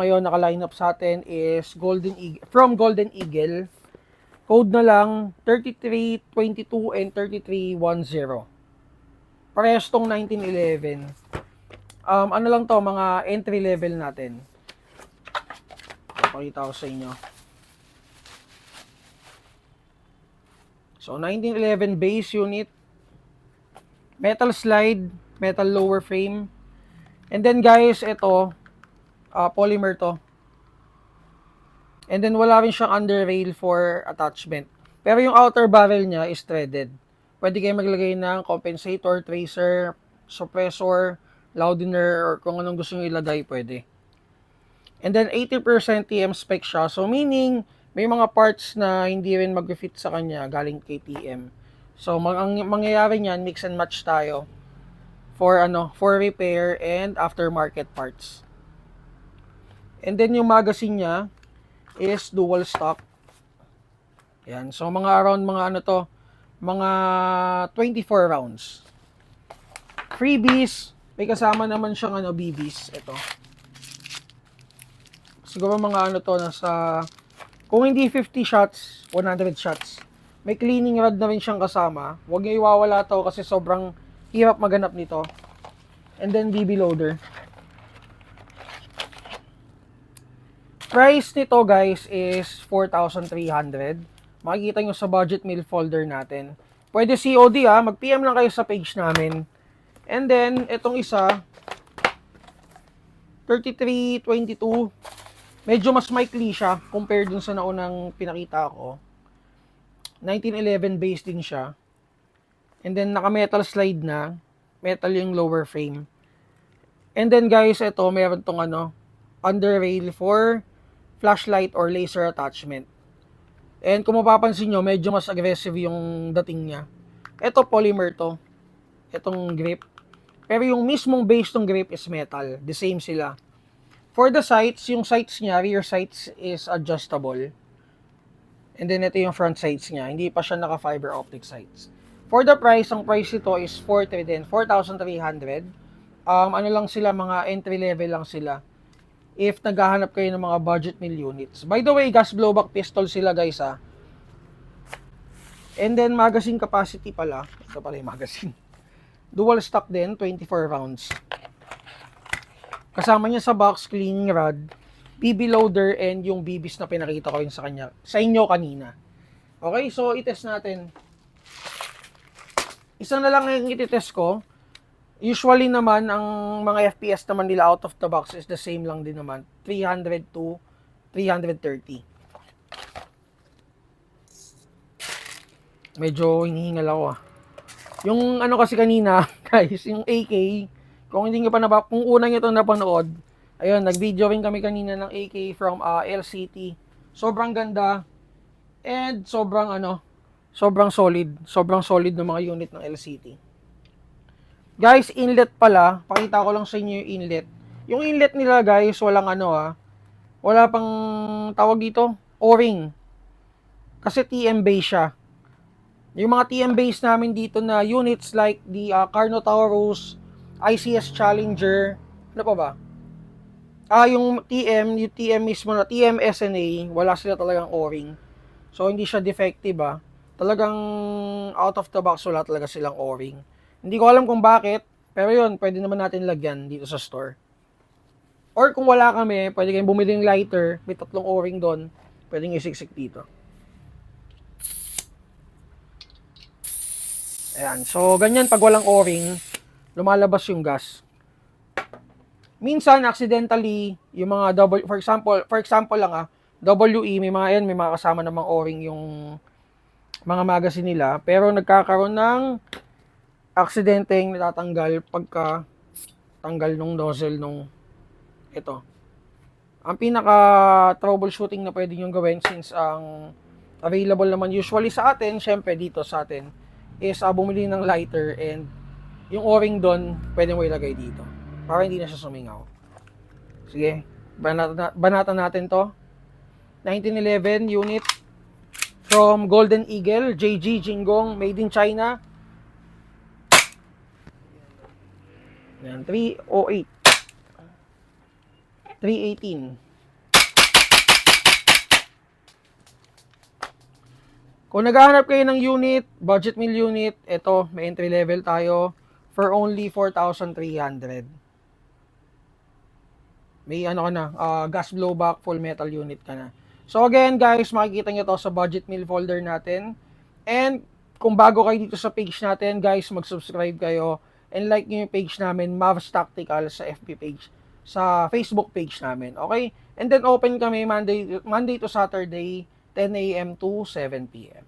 ngayon naka-line up sa atin is from Golden Eagle. Code na lang 3322 and 3310. Parehas tong 1911. Ano lang to, mga entry level natin. Papakita ko sa inyo. So 1911 base unit, metal slide, metal lower frame. And then guys, ito polymer to. And then wala rin siyang under rail for attachment. Pero yung outer barrel niya is threaded. Pwede kayo maglagay ng compensator, tracer, suppressor, loudiner, or kung anong gusto nyo ilagay, pwede. And then 80% TM spec siya. So meaning, may mga parts na hindi rin mag-fit sa kanya galing kay TM. So ang mangyayari niyan, mix and match tayo for repair and aftermarket parts. And then yung magazine niya is dual stock. Yan. So mga around mga mga 24 rounds. Freebies, may kasama naman siyang BBs. Ito. Siguro mga nasa, kung hindi 50 shots, 100 shots. May cleaning rod na rin siyang kasama. Huwag niyo iwawala to kasi sobrang hirap maganap nito. And then BB loader. Price nito guys is 4,300. Makikita nyo sa budget meal folder natin. Pwede COD mag-PM lang kayo sa page namin. And then, itong isa, 3322. Medyo mas maikli siya compared dun sa naunang pinakita ko. 1911 base din siya. And then, naka-metal slide na. Metal yung lower frame. And then guys, ito, meron tong under rail for flashlight or laser attachment. And kung mapapansin nyo, medyo mas aggressive yung dating niya. Ito polymer to. Itong grip. Pero yung mismong base ng grip is metal. The same sila. For the sights, yung sights niya, rear sights is adjustable. And then ito yung front sights niya. Hindi pa siya naka fiber optic sights. For the price, ang price ito is 4,300. Ano lang sila, mga entry level lang sila. If naghahanap kayo ng mga budget meal units. By the way, gas blowback pistol sila guys And then magazine capacity pala. Ito pala yung magazine. Dual stock din, 24 rounds. Kasama niya sa box, cleaning rod, BB loader, and yung BBs na pinakita ko yun sa inyo kanina. Okay, so itest natin. Isa na lang yung ititest ko. Usually naman, ang mga FPS naman nila out of the box is the same lang din naman. 300 to 330. Medyo hinihingal ako Yung kasi kanina, guys, yung AK, kung hindi nyo pa kung unang ito napanood, ayun, nag-video rin kami kanina ng AK from LCT. Sobrang ganda. And sobrang sobrang solid. Sobrang solid ng mga unit ng LCT. Guys, inlet pala. Pakita ko lang sa inyo yung inlet. Yung inlet nila guys, walang wala pang tawag dito, O-ring. Kasi TM base siya. Yung mga TM base namin dito na units like the Carnotaurus, ICS Challenger, ano pa ba? Yung TM mismo na TM SNA, wala sila talagang O-ring. So hindi siya defective Talagang out of the box wala talaga silang O-ring. Hindi ko alam kung bakit, pero yun, pwede naman natin lagyan dito sa store. Or kung wala kami, pwede kayong bumili ng lighter, may 3 O-ring doon, pwede nyo isiksik dito. Ayan, so ganyan pag walang O-ring, lumalabas yung gas. Minsan, accidentally, yung mga for example lang WE, may mga kasama namang O-ring yung mga magazine nila, pero nagkakaroon ng aksidenteng natatanggal pagka tanggal nung nozzle nung ito. Ang pinaka troubleshooting na pwede nyo gawin since ang available naman usually sa atin, syempre dito sa atin, is bumili ng lighter and yung O-ring doon, pwede mo ilagay dito para hindi na siya sumingaw. Sige, banatan natin to. 1911 unit from Golden Eagle, JG Jinggong, made in China. Yan, 308. 318. Kung naghahanap kayo ng unit, budget meal unit, ito, may entry level tayo for only 4,300. May ano ka na, gas blowback, full metal unit ka na. So again guys, makikita nyo to sa budget meal folder natin. And kung bago kayo dito sa page natin, guys, mag-subscribe kayo and like nyo yung page namin, Mavs Tactical sa FB page, sa Facebook page namin, okay? And then open kami Monday to Saturday, 10 a.m. to 7 p.m.